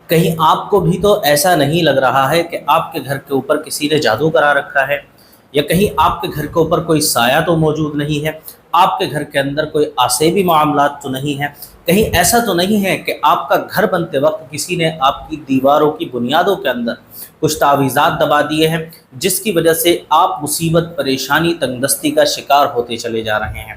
کہیں آپ کو بھی تو ایسا نہیں لگ رہا ہے کہ آپ کے گھر کے اوپر کسی نے جادو کرا رکھا ہے، یا کہیں آپ کے گھر کے اوپر کوئی سایہ تو موجود نہیں ہے، آپ کے گھر کے اندر کوئی آسیبی معاملات تو نہیں ہیں، کہیں ایسا تو نہیں ہے کہ آپ کا گھر بنتے وقت کسی نے آپ کی دیواروں کی بنیادوں کے اندر کچھ تعویذات دبا دیے ہیں جس کی وجہ سے آپ مصیبت، پریشانی، تنگ دستی کا شکار ہوتے چلے جا رہے ہیں۔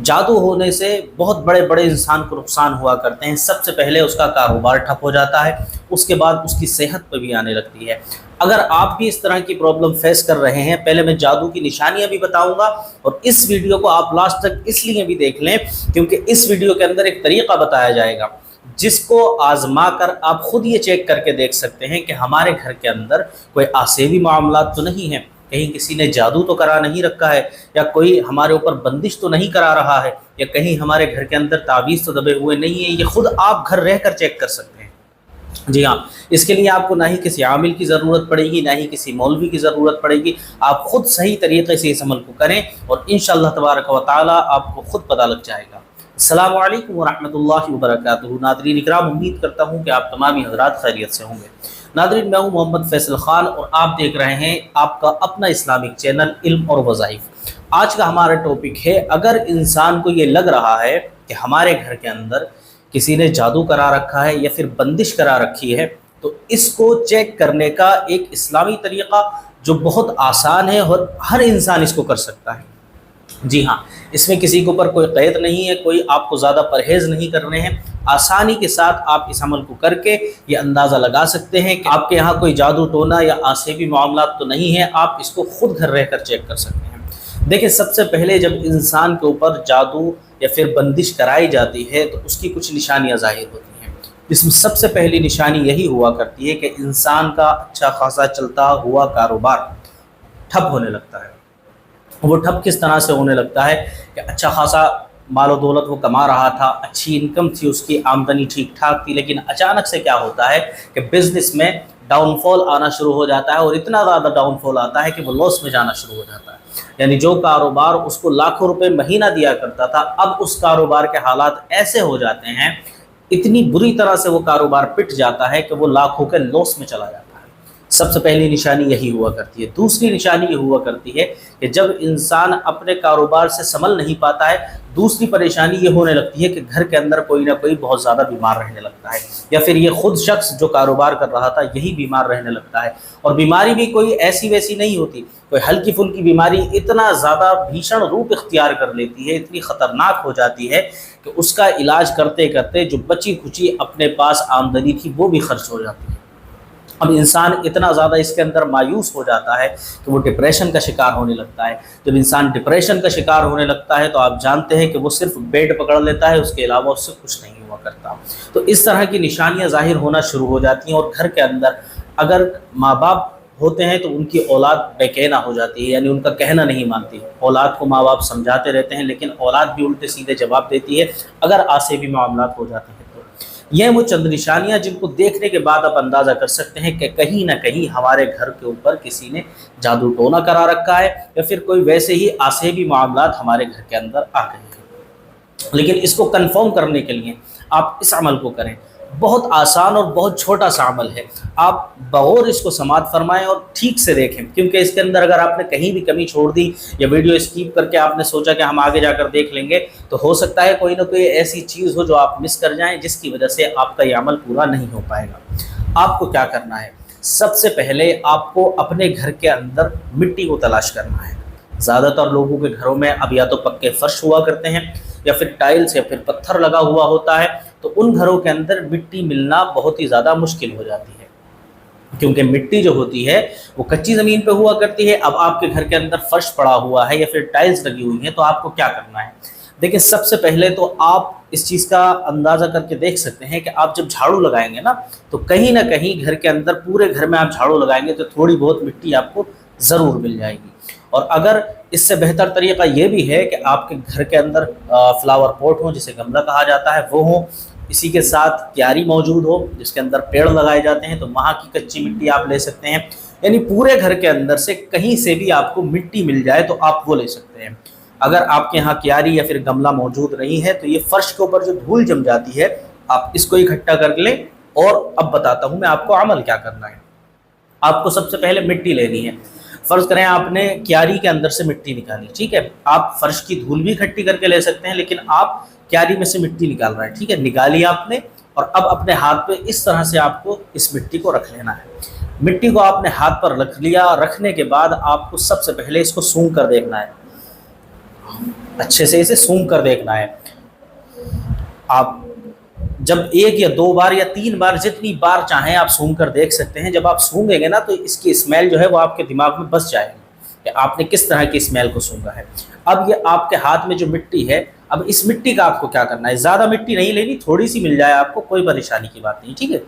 جادو ہونے سے بہت بڑے بڑے انسان کو نقصان ہوا کرتے ہیں۔ سب سے پہلے اس کا کاروبار ٹھپ ہو جاتا ہے، اس کے بعد اس کی صحت پہ بھی آنے لگتی ہے۔ اگر آپ بھی اس طرح کی پرابلم فیس کر رہے ہیں، پہلے میں جادو کی نشانیاں بھی بتاؤں گا، اور اس ویڈیو کو آپ لاسٹ تک اس لیے بھی دیکھ لیں کیونکہ اس ویڈیو کے اندر ایک طریقہ بتایا جائے گا جس کو آزما کر آپ خود یہ چیک کر کے دیکھ سکتے ہیں کہ ہمارے گھر کے اندر کوئی آسیبی معاملات تو نہیں ہیں، کہیں کسی نے جادو تو کرا نہیں رکھا ہے، یا کوئی ہمارے اوپر بندش تو نہیں کرا رہا ہے، یا کہیں ہمارے گھر کے اندر تعویذ تو دبے ہوئے نہیں ہیں۔ یہ خود آپ گھر رہ کر چیک کر سکتے ہیں۔ جی ہاں، اس کے لیے آپ کو نہ ہی کسی عامل کی ضرورت پڑے گی، نہ ہی کسی مولوی کی ضرورت پڑے گی۔ آپ خود صحیح طریقے سے اس عمل کو کریں اور انشاءاللہ تبارک و تعالی آپ کو خود پتہ لگ جائے گا۔ السلام علیکم ورحمۃ اللہ وبرکاتہ۔ ناظرین اکرام، امید کرتا ہوں کہ آپ تمام حضرات خیریت سے ہوں گے۔ ناظرین، میں ہوں محمد فیصل خان اور آپ دیکھ رہے ہیں آپ کا اپنا اسلامک چینل علم اور وظائف۔ آج کا ہمارا ٹاپک ہے، اگر انسان کو یہ لگ رہا ہے کہ ہمارے گھر کے اندر کسی نے جادو کرا رکھا ہے یا پھر بندش کرا رکھی ہے، تو اس کو چیک کرنے کا ایک اسلامی طریقہ جو بہت آسان ہے اور ہر انسان اس کو کر سکتا ہے۔ جی ہاں، اس میں کسی کے اوپر کوئی قید نہیں ہے، کوئی آپ کو زیادہ پرہیز نہیں کرنے ہیں۔ آسانی کے ساتھ آپ اس عمل کو کر کے یہ اندازہ لگا سکتے ہیں کہ آپ کے یہاں کوئی جادو ٹونا یا آسیبی معاملات تو نہیں ہیں۔ آپ اس کو خود گھر رہ کر چیک کر سکتے ہیں۔ دیکھیں، سب سے پہلے جب انسان کے اوپر جادو یا پھر بندش کرائی جاتی ہے تو اس کی کچھ نشانیاں ظاہر ہوتی ہیں۔ اس میں سب سے پہلی نشانی یہی ہوا کرتی ہے کہ انسان کا اچھا خاصا چلتا ہوا کاروبار ٹھپ ہونے لگتا ہے۔ وہ ٹھپ کس طرح سے ہونے لگتا ہے کہ اچھا خاصا مال و دولت وہ کما رہا تھا، اچھی انکم تھی، اس کی آمدنی ٹھیک ٹھاک تھی، لیکن اچانک سے کیا ہوتا ہے کہ بزنس میں ڈاؤن فال آنا شروع ہو جاتا ہے، اور اتنا زیادہ ڈاؤن فال آتا ہے کہ وہ لاس میں جانا شروع ہو جاتا ہے۔ یعنی جو کاروبار اس کو لاکھوں روپے مہینہ دیا کرتا تھا، اب اس کاروبار کے حالات ایسے ہو جاتے ہیں، اتنی بری طرح سے وہ کاروبار پٹ جاتا ہے کہ وہ لاکھوں کے لاس میں چلا جاتا ہے۔ سب سے پہلی نشانی یہی ہوا کرتی ہے۔ دوسری نشانی یہ ہوا کرتی ہے کہ جب انسان اپنے کاروبار سے سنبھل نہیں پاتا ہے، دوسری پریشانی یہ ہونے لگتی ہے کہ گھر کے اندر کوئی نہ کوئی بہت زیادہ بیمار رہنے لگتا ہے، یا پھر یہ خود شخص جو کاروبار کر رہا تھا یہی بیمار رہنے لگتا ہے۔ اور بیماری بھی کوئی ایسی ویسی نہیں ہوتی، کوئی ہلکی پھلکی بیماری اتنا زیادہ بھیشن روپ اختیار کر لیتی ہے، اتنی خطرناک ہو جاتی ہے کہ اس کا علاج کرتے کرتے جو بچی کھچی اپنے پاس آمدنی تھی وہ بھی خرچ ہو جاتی ہے۔ اب انسان اتنا زیادہ اس کے اندر مایوس ہو جاتا ہے کہ وہ ڈپریشن کا شکار ہونے لگتا ہے۔ جب انسان ڈپریشن کا شکار ہونے لگتا ہے تو آپ جانتے ہیں کہ وہ صرف بیڈ پکڑ لیتا ہے، اس کے علاوہ اس سے کچھ نہیں ہوا کرتا۔ تو اس طرح کی نشانیاں ظاہر ہونا شروع ہو جاتی ہیں، اور گھر کے اندر اگر ماں باپ ہوتے ہیں تو ان کی اولاد بے کہنا ہو جاتی ہے، یعنی ان کا کہنا نہیں مانتی۔ اولاد کو ماں باپ سمجھاتے رہتے ہیں لیکن اولاد بھی الٹے سیدھے جواب دیتی ہے اگر آسیبی معاملات ہو جاتے ہیں۔ یہ وہ چند نشانیاں جن کو دیکھنے کے بعد آپ اندازہ کر سکتے ہیں کہ کہیں نہ کہیں ہمارے گھر کے اوپر کسی نے جادو ٹونا کرا رکھا ہے، یا پھر کوئی ویسے ہی آسیبی معاملات ہمارے گھر کے اندر آ گئے ہیں۔ لیکن اس کو کنفرم کرنے کے لیے آپ اس عمل کو کریں۔ بہت آسان اور بہت چھوٹا سا عمل ہے، آپ بغور اس کو سماعت فرمائیں اور ٹھیک سے دیکھیں، کیونکہ اس کے اندر اگر آپ نے کہیں بھی کمی چھوڑ دی یا ویڈیو اسکیپ کر کے آپ نے سوچا کہ ہم آگے جا کر دیکھ لیں گے، تو ہو سکتا ہے کوئی نہ کوئی ایسی چیز ہو جو آپ مس کر جائیں، جس کی وجہ سے آپ کا یہ عمل پورا نہیں ہو پائے گا۔ آپ کو کیا کرنا ہے؟ سب سے پہلے آپ کو اپنے گھر کے اندر مٹی کو تلاش کرنا ہے۔ زیادہ تر لوگوں کے گھروں میں اب یا تو پکے فرش ہوا کرتے ہیں یا پھر ٹائلز یا پھر پتھر لگا ہوا ہوتا ہے، تو ان گھروں کے اندر مٹی ملنا بہت ہی زیادہ مشکل ہو جاتی ہے، کیونکہ مٹی جو ہوتی ہے وہ کچی زمین پہ ہوا کرتی ہے۔ اب آپ کے گھر کے اندر فرش پڑا ہوا ہے یا پھر ٹائلز لگی ہوئی ہیں، تو آپ کو کیا کرنا ہے؟ دیکھیں، سب سے پہلے تو آپ اس چیز کا اندازہ کر کے دیکھ سکتے ہیں کہ آپ جب جھاڑو لگائیں گے نا، تو کہیں نہ کہیں گھر کے اندر پورے گھر میں آپ جھاڑو لگائیں گے تو تھوڑی بہت مٹی آپ کو ضرور مل جائے گی۔ اور اگر اس سے بہتر طریقہ یہ بھی ہے کہ آپ کے گھر کے اندر فلاور پوٹ ہوں، جسے گملہ کہا جاتا ہے، وہ ہوں، اسی کے ساتھ کیاری موجود ہو جس کے اندر پیڑ لگائے جاتے ہیں، تو وہاں کی کچی مٹی آپ لے سکتے ہیں۔ یعنی پورے گھر کے اندر سے کہیں سے بھی آپ کو مٹی مل جائے تو آپ وہ لے سکتے ہیں۔ اگر آپ کے یہاں کیاری یا پھر گملہ موجود نہیں ہے تو یہ فرش کے اوپر جو دھول جم جاتی ہے، آپ اس کو اکٹھا کر لیں اور اب بتاتا ہوں میں آپ کو عمل کیا کرنا ہے۔ آپ کو سب سے پہلے مٹی لینی ہے۔ فرض کریں آپ نے کیاری کے اندر سے مٹی نکالی، ٹھیک ہے، آپ فرش کی دھول بھی اکٹھی کر کے لے سکتے ہیں، لیکن آپ کیاری میں سے مٹی نکال رہے ہیں، ٹھیک ہے، نکالی آپ نے، اور اب اپنے ہاتھ پہ اس طرح سے آپ کو اس مٹی کو رکھ لینا ہے۔ مٹی کو آپ نے ہاتھ پر رکھ لیا، رکھنے کے بعد آپ کو سب سے پہلے اس کو سونگھ کر دیکھنا ہے، اچھے سے اسے سونگھ کر دیکھنا ہے۔ آپ جب ایک یا دو بار یا تین بار جتنی بار چاہیں آپ سونگھ کر دیکھ سکتے ہیں۔ جب آپ سونگھیں گے نا تو اس کی اسمیل جو ہے وہ آپ کے دماغ میں بس جائے گی کہ آپ نے کس طرح کی اسمیل کو سونگھا ہے۔ اب یہ آپ کے ہاتھ میں جو مٹی ہے، اب اس مٹی کا آپ کو کیا کرنا ہے، زیادہ مٹی نہیں لینی، تھوڑی سی مل جائے آپ کو کوئی پریشانی کی بات نہیں، ٹھیک ہے۔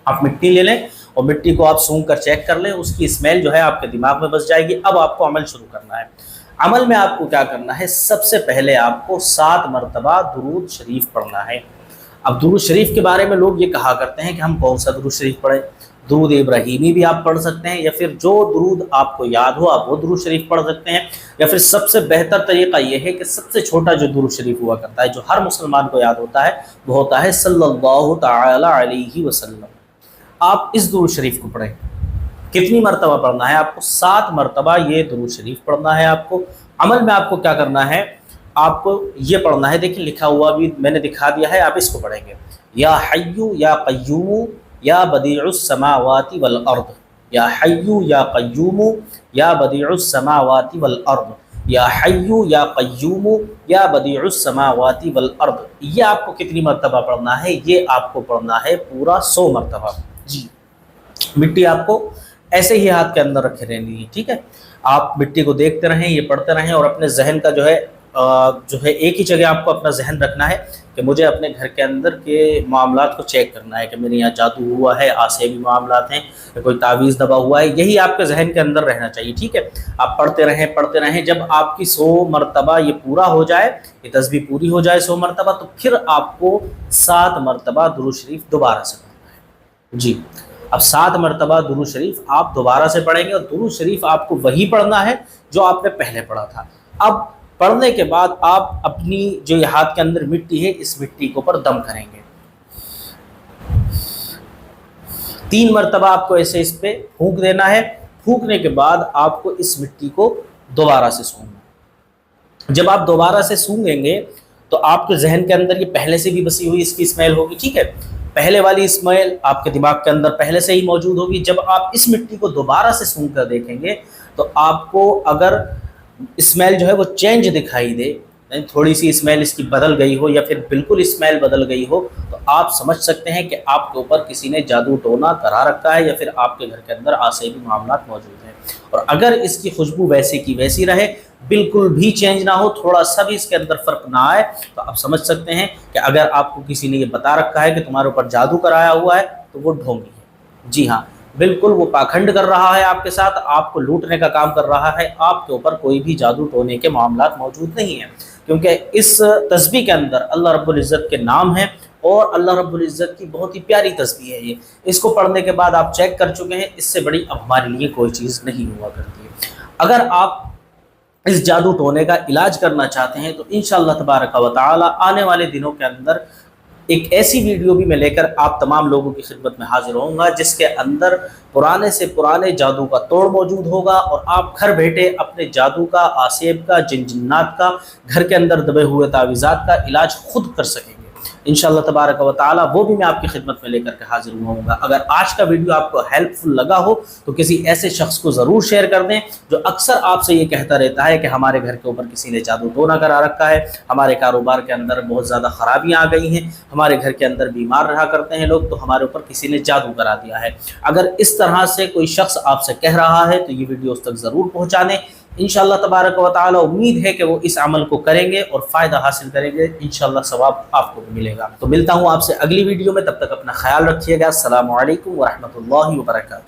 آپ مٹی لے لیں اور مٹی کو آپ سونگھ کر چیک کر لیں، اس کی اسمیل جو ہے آپ کے دماغ میں بس جائے گی۔ اب آپ کو عمل شروع کرنا ہے۔ عمل میں آپ کو کیا کرنا ہے، سب سے پہلے آپ کو 7 مرتبہ درود شریف پڑھنا ہے۔ اب درود شریف کے بارے میں لوگ یہ کہا کرتے ہیں کہ ہم کون سا درود شریف پڑھیں۔ درود ابراہیمی بھی آپ پڑھ سکتے ہیں، یا پھر جو درود آپ کو یاد ہو آپ وہ درود شریف پڑھ سکتے ہیں، یا پھر سب سے بہتر طریقہ یہ ہے کہ سب سے چھوٹا جو درود شریف ہوا کرتا ہے، جو ہر مسلمان کو یاد ہوتا ہے، وہ ہوتا ہے صلی اللہ تعالی علیہ وسلم۔ آپ اس درود شریف کو پڑھیں۔ کتنی مرتبہ پڑھنا ہے آپ کو؟ 7 مرتبہ یہ درود شریف پڑھنا ہے آپ کو۔ عمل میں آپ کو کیا کرنا ہے، آپ کو یہ پڑھنا ہے، دیکھیں لکھا ہوا بھی میں نے دکھا دیا ہے، آپ اس کو پڑھیں گے۔ یا حیو یا قیوم یا بدیع السماوات والارض، یا حیو یا قیوم یا بدیع السماوات والارض، یا حیو یا قیوم یا بدیع السماوات والارض۔ یہ آپ کو کتنی مرتبہ پڑھنا ہے؟ یہ آپ کو پڑھنا ہے پورا 100 مرتبہ۔ جی، مٹی آپ کو ایسے ہی ہاتھ کے اندر رکھے رہنی ہے، ٹھیک ہے۔ آپ مٹی کو دیکھتے رہیں، یہ پڑھتے رہیں، اور اپنے ذہن کا جو ہے ایک ہی جگہ آپ کو اپنا ذہن رکھنا ہے کہ مجھے اپنے گھر کے اندر کے معاملات کو چیک کرنا ہے کہ میرے یہاں جادو ہوا ہے، آسیبی معاملات ہیں، یا کوئی تعویذ دبا ہوا ہے، یہی آپ کے ذہن کے اندر رہنا چاہیے، ٹھیک ہے۔ آپ پڑھتے رہیں۔ جب آپ کی 100 مرتبہ یہ پورا ہو جائے، یہ تسبیح پوری ہو جائے 100 مرتبہ، تو پھر آپ کو 7 مرتبہ درود شریف دوبارہ سے پڑھنا ہے۔ جی، اب 7 مرتبہ درود شریف آپ دوبارہ سے پڑھیں گے، اور درود شریف آپ کو وہی پڑھنا ہے جو آپ نے پہلے پڑھا تھا۔ اب پڑھنے کے بعد آپ اپنی جو یہ ہاتھ کے اندر مٹی ہے، اس مٹی کے اوپر دم کریں گے۔ 3 مرتبہ آپ کو ایسے اس پہ پھونک دینا ہے۔ پھونکنے کے بعد آپ کو اس مٹی کو دوبارہ سے سونگنا۔ جب آپ دوبارہ سے سونگیں گے تو آپ کے ذہن کے اندر یہ پہلے سے بھی بسی ہوئی اس کی اسمیل ہوگی، ٹھیک ہے۔ پہلے والی اسمیل آپ کے دماغ کے اندر پہلے سے ہی موجود ہوگی۔ جب آپ اس مٹی کو دوبارہ سے سونگھ کر دیکھیں گے تو آپ کو اگر اسمیل جو ہے وہ چینج دکھائی دے، یعنی تھوڑی سی اسمیل اس کی بدل گئی ہو، یا پھر بالکل اسمیل بدل گئی ہو، تو آپ سمجھ سکتے ہیں کہ آپ کے اوپر کسی نے جادو ٹونا کرا رکھا ہے، یا پھر آپ کے گھر کے اندر آسیبی معاملات موجود ہیں۔ اور اگر اس کی خوشبو ویسی کی ویسی رہے، بالکل بھی چینج نہ ہو، تھوڑا سا بھی اس کے اندر فرق نہ آئے، تو آپ سمجھ سکتے ہیں کہ اگر آپ کو کسی نے یہ بتا رکھا ہے کہ تمہارے اوپر جادو کرایا ہوا ہے، تو وہ ڈھونگی ہے۔ جی ہاں، بالکل وہ پاکھنڈ کر رہا ہے آپ کے ساتھ، آپ کو لوٹنے کا کام کر رہا ہے۔ آپ کے اوپر کوئی بھی جادو ٹونے کے معاملات موجود نہیں ہیں، کیونکہ اس تسبیح کے اندر اللہ رب العزت کے نام ہیں، اور اللہ رب العزت کی بہت ہی پیاری تسبیح ہے یہ۔ اس کو پڑھنے کے بعد آپ چیک کر چکے ہیں، اس سے بڑی اب ہمارے لیے کوئی چیز نہیں ہوا کرتی ہے۔ اگر آپ اس جادو ٹونے کا علاج کرنا چاہتے ہیں تو انشاءاللہ تبارک و تعالی آنے والے دنوں کے اندر ایک ایسی ویڈیو بھی میں لے کر آپ تمام لوگوں کی خدمت میں حاضر ہوں گا، جس کے اندر پرانے سے پرانے جادو کا توڑ موجود ہوگا، اور آپ گھر بیٹھے اپنے جادو کا، آسیب کا، جنات کا، گھر کے اندر دبے ہوئے تعویذات کا علاج خود کر سکیں گے انشاءاللہ تبارک و تعالی۔ وہ بھی میں آپ کی خدمت میں لے کر کے حاضر ہوں گا۔ اگر آج کا ویڈیو آپ کو ہیلپ فل لگا ہو تو کسی ایسے شخص کو ضرور شیئر کر دیں جو اکثر آپ سے یہ کہتا رہتا ہے کہ ہمارے گھر کے اوپر کسی نے جادو ٹونا کرا رکھا ہے، ہمارے کاروبار کے اندر بہت زیادہ خرابیاں آ گئی ہیں، ہمارے گھر کے اندر بیمار رہا کرتے ہیں لوگ، تو ہمارے اوپر کسی نے جادو کرا دیا ہے۔ اگر اس طرح سے کوئی شخص آپ سے کہہ رہا ہے تو یہ ویڈیو اس تک ضرور پہنچا دیں۔ انشاءاللہ تبارک و تعالی امید ہے کہ وہ اس عمل کو کریں گے اور فائدہ حاصل کریں گے، انشاءاللہ ثواب آپ کو بھی ملے گا۔ تو ملتا ہوں آپ سے اگلی ویڈیو میں، تب تک اپنا خیال رکھیے گا۔ السلام علیکم ورحمۃ اللہ وبرکاتہ۔